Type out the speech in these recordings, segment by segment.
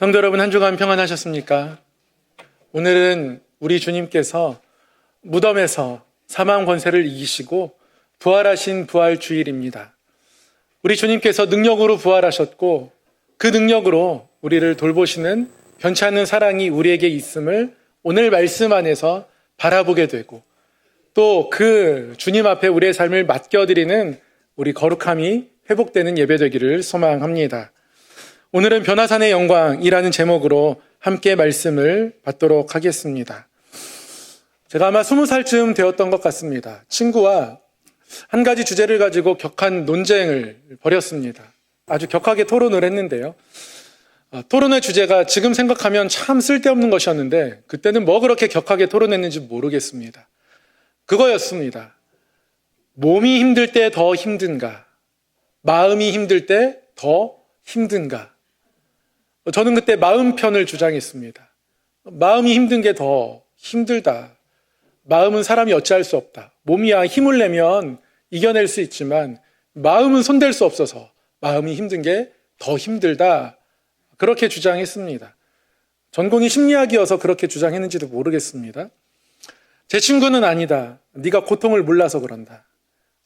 성도 여러분, 한 주간 평안하셨습니까? 오늘은 우리 주님께서 무덤에서 사망 권세를 이기시고 부활하신 부활주일입니다. 우리 주님께서 능력으로 부활하셨고 그 능력으로 우리를 돌보시는 변치 않는 사랑이 우리에게 있음을 오늘 말씀 안에서 바라보게 되고 또 그 주님 앞에 우리의 삶을 맡겨드리는 우리 거룩함이 회복되는 예배 되기를 소망합니다. 오늘은 변화산의 영광이라는 제목으로 함께 말씀을 받도록 하겠습니다. 제가 아마 20살쯤 되었던 것 같습니다. 친구와 한 가지 주제를 가지고 격한 논쟁을 벌였습니다. 아주 격하게 토론을 했는데요. 토론의 주제가 지금 생각하면 참 쓸데없는 것이었는데 그때는 뭐 그렇게 격하게 토론했는지 모르겠습니다. 그거였습니다. 몸이 힘들 때 더 힘든가? 마음이 힘들 때 더 힘든가? 저는 그때 마음 편을 주장했습니다. 마음이 힘든 게 더 힘들다. 마음은 사람이 어찌할 수 없다. 몸이야 힘을 내면 이겨낼 수 있지만 마음은 손댈 수 없어서 마음이 힘든 게 더 힘들다. 그렇게 주장했습니다. 전공이 심리학이어서 그렇게 주장했는지도 모르겠습니다. 제 친구는 아니다. 네가 고통을 몰라서 그런다.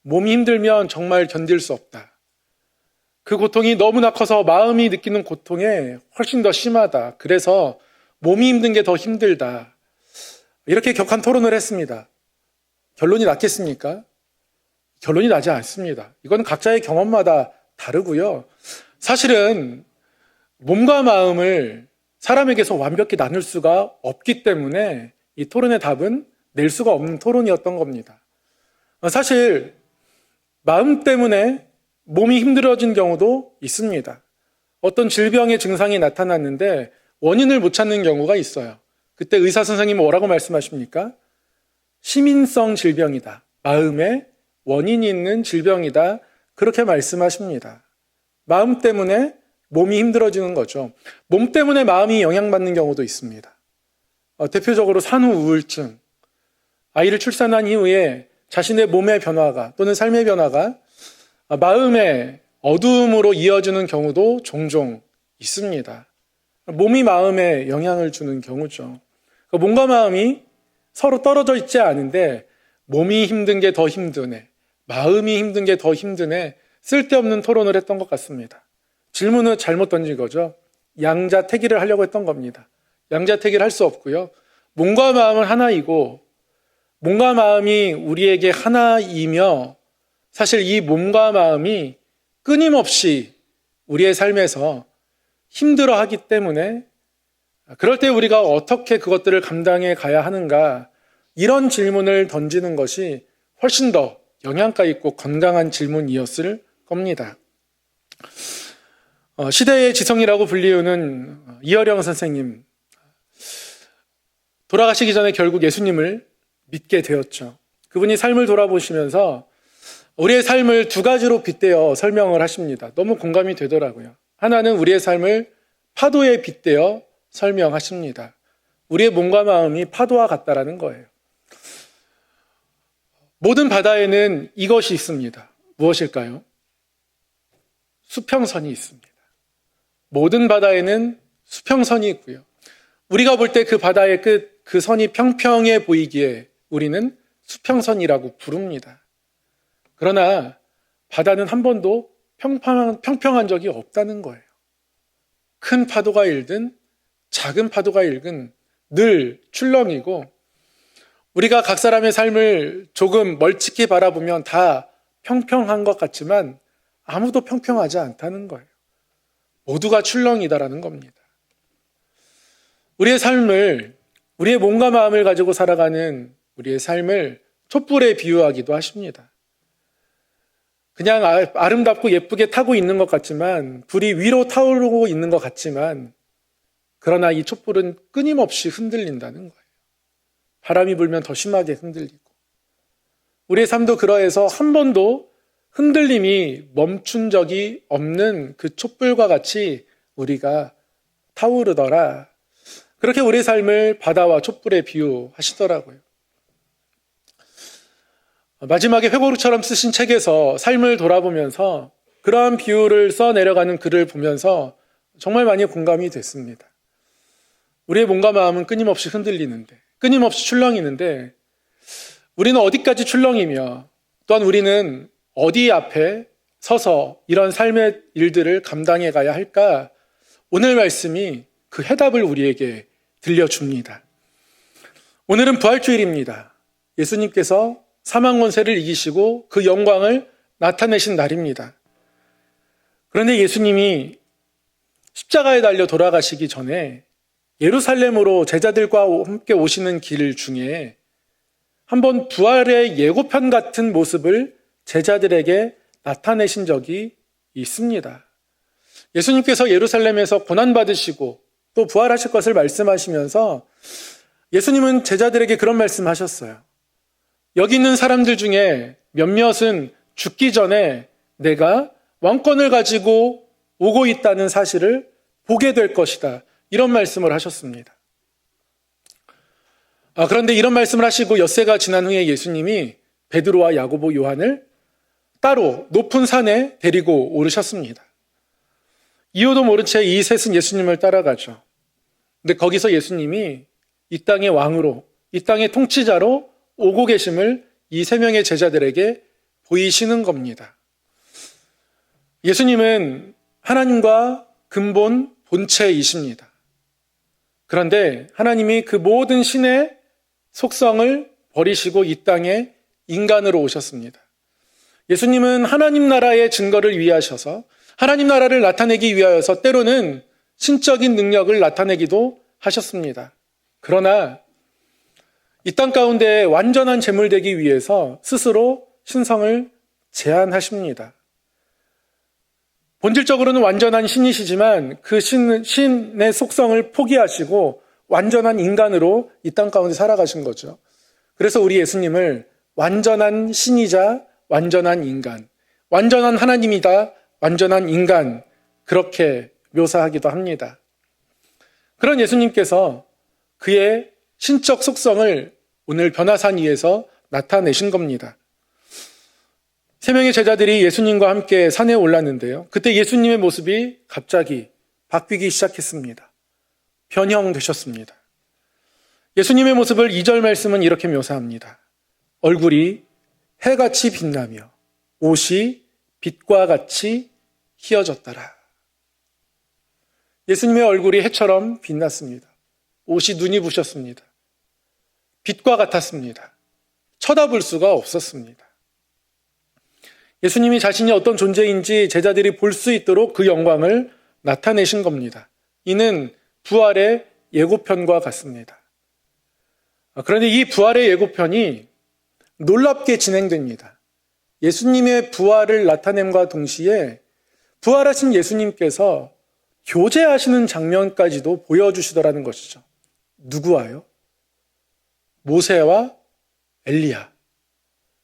몸이 힘들면 정말 견딜 수 없다. 그 고통이 너무나 커서 마음이 느끼는 고통에 훨씬 더 심하다. 그래서 몸이 힘든 게 더 힘들다. 이렇게 격한 토론을 했습니다. 결론이 났겠습니까? 결론이 나지 않습니다. 이건 각자의 경험마다 다르고요. 사실은 몸과 마음을 사람에게서 완벽히 나눌 수가 없기 때문에 이 토론의 답은 낼 수가 없는 토론이었던 겁니다. 사실 마음 때문에 몸이 힘들어진 경우도 있습니다. 어떤 질병의 증상이 나타났는데 원인을 못 찾는 경우가 있어요. 그때 의사 선생님은 뭐라고 말씀하십니까? 시민성 질병이다. 마음에 원인이 있는 질병이다. 그렇게 말씀하십니다. 마음 때문에 몸이 힘들어지는 거죠. 몸 때문에 마음이 영향받는 경우도 있습니다. 대표적으로 산후 우울증. 아이를 출산한 이후에 자신의 몸의 변화가 또는 삶의 변화가 마음의 어두움으로 이어지는 경우도 종종 있습니다. 몸이 마음에 영향을 주는 경우죠. 몸과 마음이 서로 떨어져 있지 않은데 몸이 힘든 게 더 힘드네, 마음이 힘든 게 더 힘드네, 쓸데없는 토론을 했던 것 같습니다. 질문을 잘못 던진 거죠. 양자택일을 하려고 했던 겁니다. 양자택일 할 수 없고요. 몸과 마음은 하나이고 몸과 마음이 우리에게 하나이며 사실 이 몸과 마음이 끊임없이 우리의 삶에서 힘들어하기 때문에 그럴 때 우리가 어떻게 그것들을 감당해 가야 하는가, 이런 질문을 던지는 것이 훨씬 더 영양가 있고 건강한 질문이었을 겁니다. 시대의 지성이라고 불리우는 이어령 선생님, 돌아가시기 전에 결국 예수님을 믿게 되었죠. 그분이 삶을 돌아보시면서 우리의 삶을 두 가지로 빗대어 설명을 하십니다. 너무 공감이 되더라고요. 하나는 우리의 삶을 파도에 빗대어 설명하십니다. 우리의 몸과 마음이 파도와 같다라는 거예요. 모든 바다에는 이것이 있습니다. 무엇일까요? 수평선이 있습니다. 모든 바다에는 수평선이 있고요. 우리가 볼 때 그 바다의 끝, 그 선이 평평해 보이기에 우리는 수평선이라고 부릅니다. 그러나 바다는 한 번도 평평한 적이 없다는 거예요. 큰 파도가 일든 작은 파도가 일든 늘 출렁이고 우리가 각 사람의 삶을 조금 멀찍이 바라보면 다 평평한 것 같지만 아무도 평평하지 않다는 거예요. 모두가 출렁이다라는 겁니다. 우리의 삶을, 우리의 몸과 마음을 가지고 살아가는 우리의 삶을 촛불에 비유하기도 하십니다. 그냥 아름답고 예쁘게 타고 있는 것 같지만, 불이 위로 타오르고 있는 것 같지만, 그러나 이 촛불은 끊임없이 흔들린다는 거예요. 바람이 불면 더 심하게 흔들리고. 우리의 삶도 그러해서 한 번도 흔들림이 멈춘 적이 없는 그 촛불과 같이 우리가 타오르더라. 그렇게 우리의 삶을 바다와 촛불에 비유하시더라고요. 마지막에 회고록처럼 쓰신 책에서 삶을 돌아보면서 그러한 비유를 써내려가는 글을 보면서 정말 많이 공감이 됐습니다. 우리의 몸과 마음은 끊임없이 흔들리는데, 끊임없이 출렁이는데, 우리는 어디까지 출렁이며, 또한 우리는 어디 앞에 서서 이런 삶의 일들을 감당해 가야 할까? 오늘 말씀이 그 해답을 우리에게 들려줍니다. 오늘은 부활주일입니다. 예수님께서 사망 권세를 이기시고 그 영광을 나타내신 날입니다. 그런데 예수님이 십자가에 달려 돌아가시기 전에 예루살렘으로 제자들과 함께 오시는 길 중에 한번 부활의 예고편 같은 모습을 제자들에게 나타내신 적이 있습니다. 예수님께서 예루살렘에서 고난받으시고 또 부활하실 것을 말씀하시면서 예수님은 제자들에게 그런 말씀하셨어요. 여기 있는 사람들 중에 몇몇은 죽기 전에 내가 왕권을 가지고 오고 있다는 사실을 보게 될 것이다. 이런 말씀을 하셨습니다. 그런데 이런 말씀을 하시고 엿새가 지난 후에 예수님이 베드로와 야고보, 요한을 따로 높은 산에 데리고 오르셨습니다. 이유도 모른 채 이 셋은 예수님을 따라가죠. 근데 거기서 예수님이 이 땅의 왕으로, 이 땅의 통치자로 오고 계심을 이 세 명의 제자들에게 보이시는 겁니다. 예수님은 하나님과 근본 본체이십니다. 그런데 하나님이 그 모든 신의 속성을 버리시고 이 땅에 인간으로 오셨습니다. 예수님은 하나님 나라의 증거를 위하셔서 하나님 나라를 나타내기 위하여서 때로는 신적인 능력을 나타내기도 하셨습니다. 그러나 이 땅 가운데 완전한 제물 되기 위해서 스스로 신성을 제한하십니다. 본질적으로는 완전한 신이시지만 그 신의 속성을 포기하시고 완전한 인간으로 이 땅 가운데 살아가신 거죠. 그래서 우리 예수님을 완전한 신이자 완전한 인간, 완전한 하나님이다, 완전한 인간, 그렇게 묘사하기도 합니다. 그런 예수님께서 그의 신적 속성을 오늘 변화산 위에서 나타내신 겁니다. 세 명의 제자들이 예수님과 함께 산에 올랐는데요. 그때 예수님의 모습이 갑자기 바뀌기 시작했습니다. 변형되셨습니다. 예수님의 모습을 2절 말씀은 이렇게 묘사합니다. 얼굴이 해같이 빛나며 옷이 빛과 같이 희어졌더라. 예수님의 얼굴이 해처럼 빛났습니다. 옷이 눈이 부셨습니다. 빛과 같았습니다. 쳐다볼 수가 없었습니다. 예수님이 자신이 어떤 존재인지 제자들이 볼 수 있도록 그 영광을 나타내신 겁니다. 이는 부활의 예고편과 같습니다. 그런데 이 부활의 예고편이 놀랍게 진행됩니다. 예수님의 부활을 나타냄과 동시에 부활하신 예수님께서 교제하시는 장면까지도 보여주시더라는 것이죠. 누구와요? 모세와 엘리야.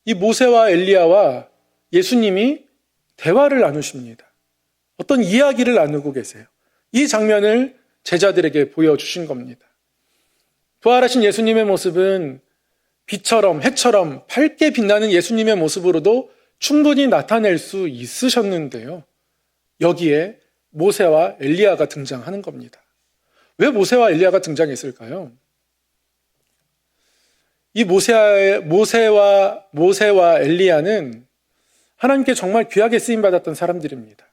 이 모세와 엘리야와 예수님이 대화를 나누십니다. 어떤 이야기를 나누고 계세요. 이 장면을 제자들에게 보여주신 겁니다. 부활하신 예수님의 모습은 빛처럼 해처럼 밝게 빛나는 예수님의 모습으로도 충분히 나타낼 수 있으셨는데요. 여기에 모세와 엘리야가 등장하는 겁니다. 왜 모세와 엘리야가 등장했을까요? 이 모세와 엘리야는 하나님께 정말 귀하게 쓰임받았던 사람들입니다.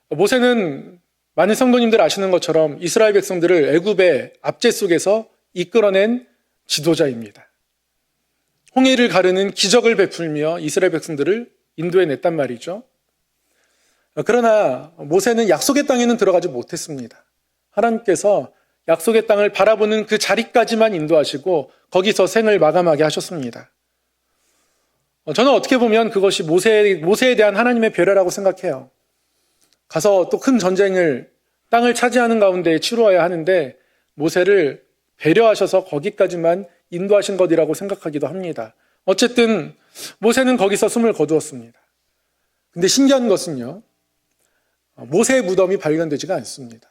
모세는 많은 성도님들 아시는 것처럼 이스라엘 백성들을 애굽의 압제 속에서 이끌어낸 지도자입니다. 홍해를 가르는 기적을 베풀며 이스라엘 백성들을 인도해냈단 말이죠. 그러나 모세는 약속의 땅에는 들어가지 못했습니다. 하나님께서 약속의 땅을 바라보는 그 자리까지만 인도하시고 거기서 생을 마감하게 하셨습니다. 저는 어떻게 보면 그것이 모세에 대한 하나님의 배려라고 생각해요. 가서 또 큰 전쟁을 땅을 차지하는 가운데 치루어야 하는데 모세를 배려하셔서 거기까지만 인도하신 것이라고 생각하기도 합니다. 어쨌든 모세는 거기서 숨을 거두었습니다. 근데 신기한 것은요, 모세의 무덤이 발견되지가 않습니다.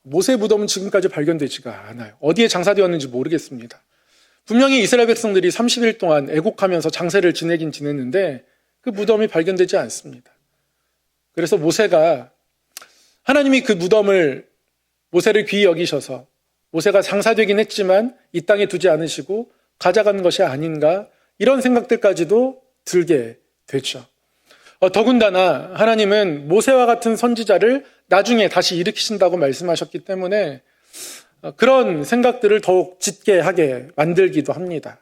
모세의 무덤은 지금까지 발견되지가 않아요. 어디에 장사되었는지 모르겠습니다. 분명히 이스라엘 백성들이 30일 동안 애곡하면서 장세를 지내긴 지냈는데 그 무덤이 발견되지 않습니다. 그래서 모세가 하나님이 그 무덤을 모세를 귀히 여기셔서 모세가 장사되긴 했지만 이 땅에 두지 않으시고 가져간 것이 아닌가, 이런 생각들까지도 들게 되죠. 더군다나 하나님은 모세와 같은 선지자를 나중에 다시 일으키신다고 말씀하셨기 때문에 그런 생각들을 더욱 짙게 하게 만들기도 합니다.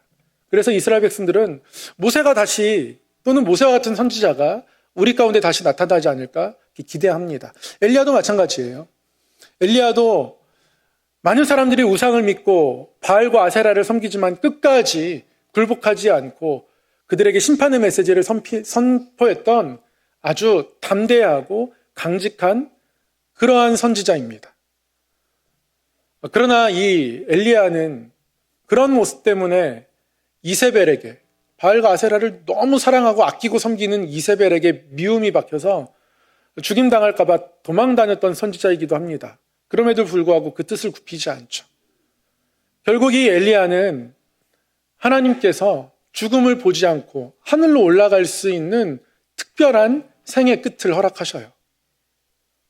그래서 이스라엘 백성들은 모세가 다시, 또는 모세와 같은 선지자가 우리 가운데 다시 나타나지 않을까 기대합니다. 엘리야도 마찬가지예요. 엘리야도 많은 사람들이 우상을 믿고 바알과 아세라를 섬기지만 끝까지 굴복하지 않고 그들에게 심판의 메시지를 선포했던 아주 담대하고 강직한 그러한 선지자입니다. 그러나 이 엘리야는 그런 모습 때문에 이세벨에게, 바알과 아세라를 너무 사랑하고 아끼고 섬기는 이세벨에게 미움이 박혀서 죽임당할까 봐 도망 다녔던 선지자이기도 합니다. 그럼에도 불구하고 그 뜻을 굽히지 않죠. 결국 이 엘리야는 하나님께서 죽음을 보지 않고 하늘로 올라갈 수 있는 특별한 생의 끝을 허락하셔요.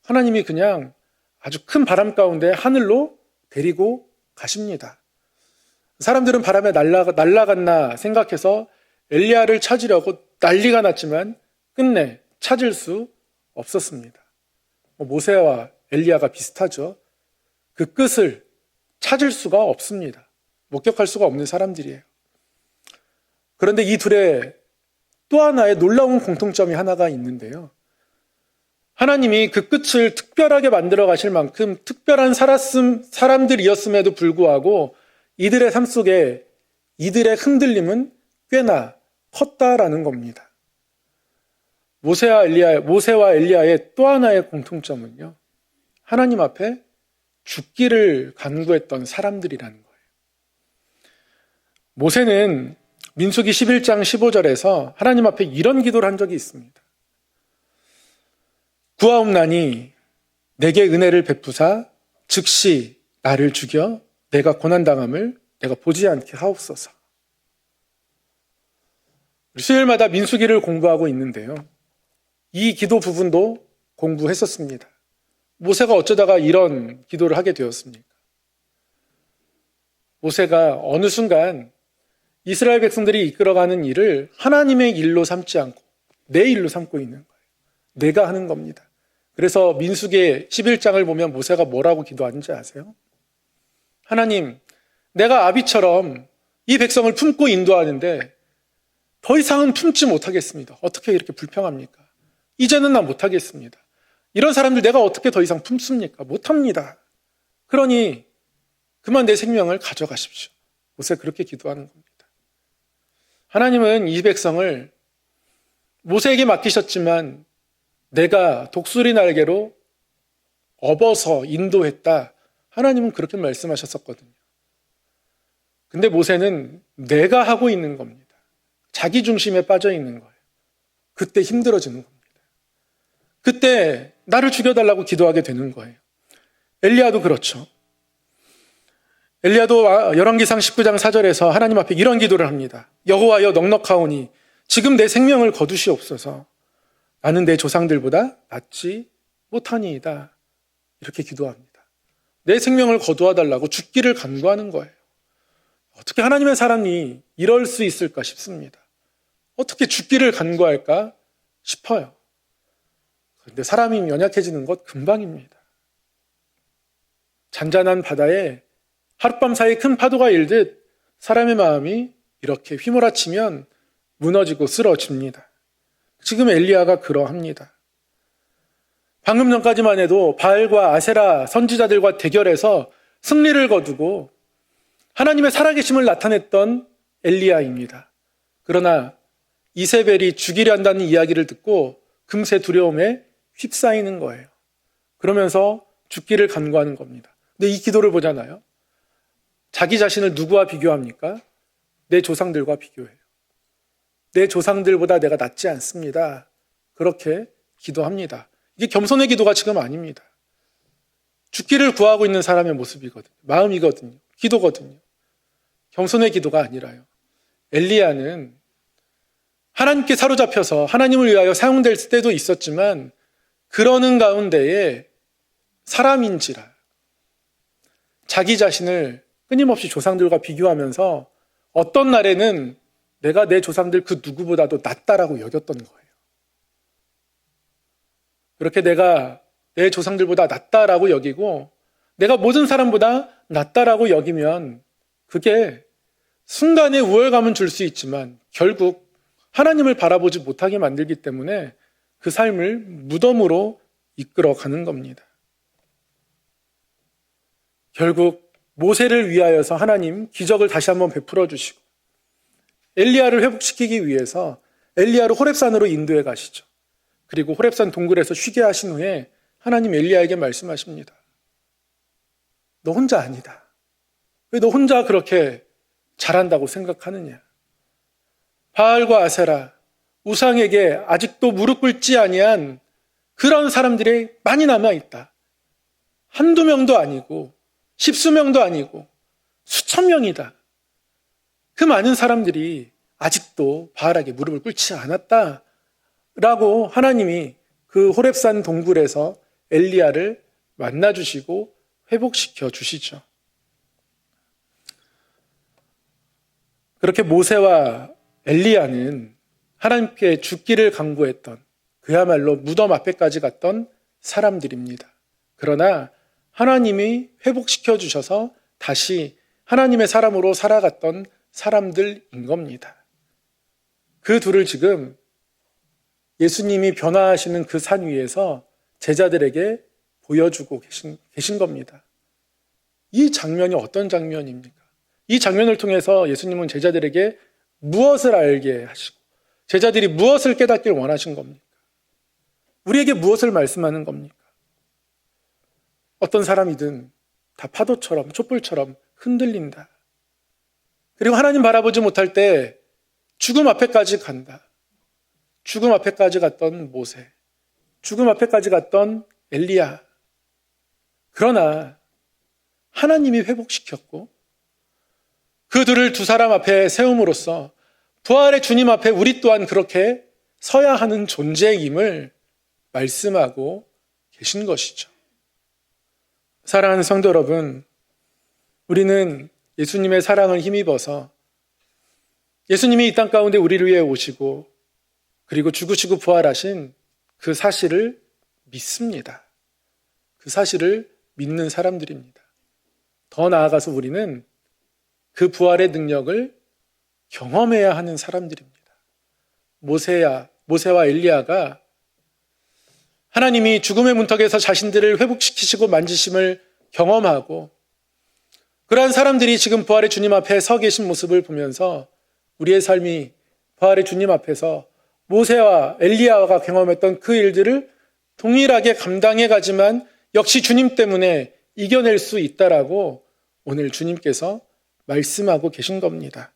하나님이 그냥 아주 큰 바람 가운데 하늘로 데리고 가십니다. 사람들은 바람에 날아갔나 생각해서 엘리야를 찾으려고 난리가 났지만 끝내 찾을 수 없었습니다. 모세와 엘리야가 비슷하죠. 그 끝을 찾을 수가 없습니다. 목격할 수가 없는 사람들이에요. 그런데 이 둘의 또 하나의 놀라운 공통점이 하나가 있는데요. 하나님이 그 끝을 특별하게 만들어 가실 만큼 특별한 사람들이었음에도 불구하고 이들의 삶 속에 이들의 흔들림은 꽤나 컸다라는 겁니다. 모세와 엘리야의 또 하나의 공통점은요, 하나님 앞에 죽기를 간구했던 사람들이라는 거예요. 모세는 민수기 11장 15절에서 하나님 앞에 이런 기도를 한 적이 있습니다. 구하옵나니 내게 은혜를 베푸사 즉시 나를 죽여 내가 고난당함을 내가 보지 않게 하옵소서. 수요일마다 민수기를 공부하고 있는데요, 이 기도 부분도 공부했었습니다. 모세가 어쩌다가 이런 기도를 하게 되었습니까? 모세가 어느 순간 이스라엘 백성들이 이끌어가는 일을 하나님의 일로 삼지 않고 내 일로 삼고 있는 거예요. 내가 하는 겁니다. 그래서 민수기 11장을 보면 모세가 뭐라고 기도하는지 아세요? 하나님, 내가 아비처럼 이 백성을 품고 인도하는데 더 이상은 품지 못하겠습니다. 어떻게 이렇게 불평합니까? 이제는 나 못하겠습니다. 이런 사람들 내가 어떻게 더 이상 품습니까? 못합니다. 그러니 그만 내 생명을 가져가십시오. 모세 그렇게 기도하는 겁니다. 하나님은 이 백성을 모세에게 맡기셨지만 내가 독수리 날개로 업어서 인도했다. 하나님은 그렇게 말씀하셨었거든요. 근데 모세는 내가 하고 있는 겁니다. 자기 중심에 빠져 있는 거예요. 그때 힘들어지는 겁니다. 그때 나를 죽여달라고 기도하게 되는 거예요. 엘리야도 그렇죠. 엘리야도 열왕기상 19장 4절에서 하나님 앞에 이런 기도를 합니다. 여호와여 넉넉하오니 지금 내 생명을 거두시옵소서. 나는 내 조상들보다 낫지 못하니이다. 이렇게 기도합니다. 내 생명을 거두어 달라고 죽기를 간구하는 거예요. 어떻게 하나님의 사람이 이럴 수 있을까 싶습니다. 어떻게 죽기를 간구할까 싶어요. 그런데 사람이 연약해지는 것 금방입니다. 잔잔한 바다에 하룻밤 사이 큰 파도가 일듯 사람의 마음이 이렇게 휘몰아치면 무너지고 쓰러집니다. 지금 엘리야가 그러합니다. 방금 전까지만 해도 바알과 아세라 선지자들과 대결해서 승리를 거두고 하나님의 살아계심을 나타냈던 엘리야입니다. 그러나 이세벨이 죽이려 한다는 이야기를 듣고 금세 두려움에 휩싸이는 거예요. 그러면서 죽기를 간구하는 겁니다. 근데 이 기도를 보잖아요. 자기 자신을 누구와 비교합니까? 내 조상들과 비교해요. 내 조상들보다 내가 낫지 않습니다. 그렇게 기도합니다. 이게 겸손의 기도가 지금 아닙니다. 죽기를 구하고 있는 사람의 모습이거든요. 마음이거든요. 기도거든요. 겸손의 기도가 아니라요. 엘리야는 하나님께 사로잡혀서 하나님을 위하여 사용될 때도 있었지만 그러는 가운데에 사람인지라 자기 자신을 끊임없이 조상들과 비교하면서 어떤 날에는 내가 내 조상들 그 누구보다도 낫다라고 여겼던 거예요. 그렇게 내가 내 조상들보다 낫다라고 여기고 내가 모든 사람보다 낫다라고 여기면 그게 순간의 우월감은 줄 수 있지만 결국 하나님을 바라보지 못하게 만들기 때문에 그 삶을 무덤으로 이끌어가는 겁니다. 결국 모세를 위하여서 하나님 기적을 다시 한번 베풀어 주시고 엘리야를 회복시키기 위해서 엘리야를 호렙산으로 인도해 가시죠. 그리고 호렙산 동굴에서 쉬게 하신 후에 하나님 엘리야에게 말씀하십니다. 너 혼자 아니다. 왜 너 혼자 그렇게 잘한다고 생각하느냐? 바알과 아세라, 우상에게 아직도 무릎 꿇지 아니한 그런 사람들이 많이 남아있다. 한두 명도 아니고 십수명도 아니고 수천 명이다. 그 많은 사람들이 아직도 바알에게 무릎을 꿇지 않았다. 라고 하나님이 그 호렙산 동굴에서 엘리야를 만나주시고 회복시켜 주시죠. 그렇게 모세와 엘리야는 하나님께 죽기를 강구했던 그야말로 무덤 앞에까지 갔던 사람들입니다. 그러나 하나님이 회복시켜 주셔서 다시 하나님의 사람으로 살아갔던 사람들인 겁니다. 그 둘을 지금 예수님이 변화하시는 그 산 위에서 제자들에게 보여주고 계신 겁니다. 이 장면이 어떤 장면입니까? 이 장면을 통해서 예수님은 제자들에게 무엇을 알게 하시고 제자들이 무엇을 깨닫길 원하신 겁니까? 우리에게 무엇을 말씀하는 겁니까? 어떤 사람이든 다 파도처럼 촛불처럼 흔들린다. 그리고 하나님 바라보지 못할 때 죽음 앞에까지 간다. 죽음 앞에까지 갔던 모세, 죽음 앞에까지 갔던 엘리야. 그러나 하나님이 회복시켰고 그 둘을 두 사람 앞에 세움으로써 부활의 주님 앞에 우리 또한 그렇게 서야 하는 존재임을 말씀하고 계신 것이죠. 사랑하는 성도 여러분, 우리는 예수님의 사랑을 힘입어서 예수님이 이 땅 가운데 우리를 위해 오시고 그리고 죽으시고 부활하신 그 사실을 믿습니다. 그 사실을 믿는 사람들입니다. 더 나아가서 우리는 그 부활의 능력을 경험해야 하는 사람들입니다. 모세와 엘리야가 하나님이 죽음의 문턱에서 자신들을 회복시키시고 만지심을 경험하고 그러한 사람들이 지금 부활의 주님 앞에 서 계신 모습을 보면서 우리의 삶이 부활의 주님 앞에서 모세와 엘리야가 경험했던 그 일들을 동일하게 감당해 가지만 역시 주님 때문에 이겨낼 수 있다라고 오늘 주님께서 말씀하고 계신 겁니다.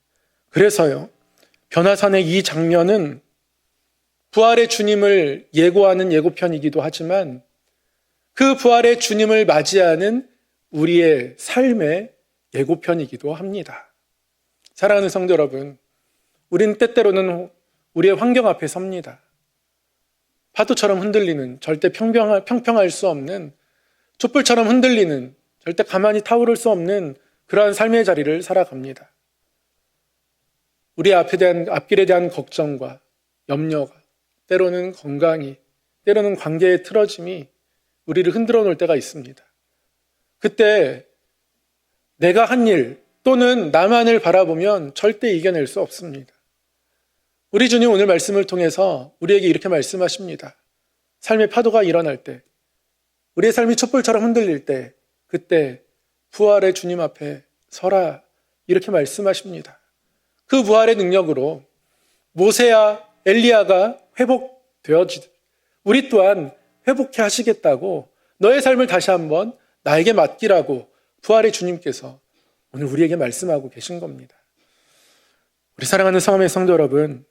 그래서요, 변화산의 이 장면은 부활의 주님을 예고하는 예고편이기도 하지만 그 부활의 주님을 맞이하는 우리의 삶의 예고편이기도 합니다. 사랑하는 성도 여러분, 우리는 때때로는 우리의 환경 앞에 섭니다. 파도처럼 흔들리는, 절대 평평할 수 없는, 촛불처럼 흔들리는, 절대 가만히 타오를 수 없는 그러한 삶의 자리를 살아갑니다. 우리 앞길에 대한 걱정과 염려가, 때로는 건강이, 때로는 관계의 틀어짐이 우리를 흔들어 놓을 때가 있습니다. 그때 내가 한 일 또는 나만을 바라보면 절대 이겨낼 수 없습니다. 우리 주님 오늘 말씀을 통해서 우리에게 이렇게 말씀하십니다. 삶의 파도가 일어날 때, 우리의 삶이 촛불처럼 흔들릴 때, 그때 부활의 주님 앞에 서라, 이렇게 말씀하십니다. 그 부활의 능력으로 모세와 엘리야가 회복되어지듯 우리 또한 회복해 하시겠다고 너의 삶을 다시 한번 나에게 맡기라고 부활의 주님께서 오늘 우리에게 말씀하고 계신 겁니다. 우리 사랑하는 성함의 성도 여러분,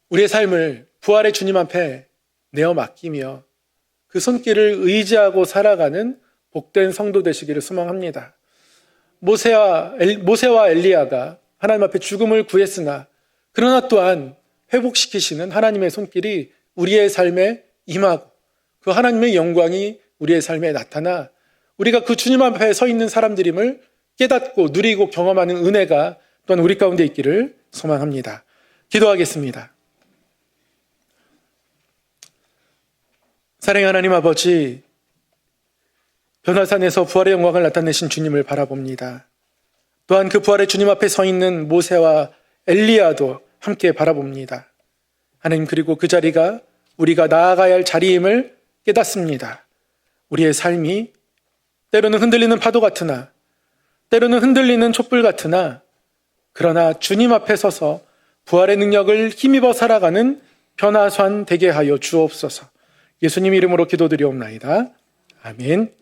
우리의 삶을 부활의 주님 앞에 내어 맡기며 그 손길을 의지하고 살아가는 복된 성도 되시기를 소망합니다. 모세와 엘리야가 하나님 앞에 죽음을 구했으나 그러나 또한 회복시키시는 하나님의 손길이 우리의 삶에 임하고 그 하나님의 영광이 우리의 삶에 나타나 우리가 그 주님 앞에 서 있는 사람들임을 깨닫고 누리고 경험하는 은혜가 또한 우리 가운데 있기를 소망합니다. 기도하겠습니다. 사랑의 하나님 아버지, 변화산에서 부활의 영광을 나타내신 주님을 바라봅니다. 또한 그 부활의 주님 앞에 서 있는 모세와 엘리야도 함께 바라봅니다. 하나님, 그리고 그 자리가 우리가 나아가야 할 자리임을 깨닫습니다. 우리의 삶이 때로는 흔들리는 파도 같으나 때로는 흔들리는 촛불 같으나 그러나 주님 앞에 서서 부활의 능력을 힘입어 살아가는 변화산 되게 하여 주옵소서. 예수님 이름으로 기도드리옵나이다. 아멘.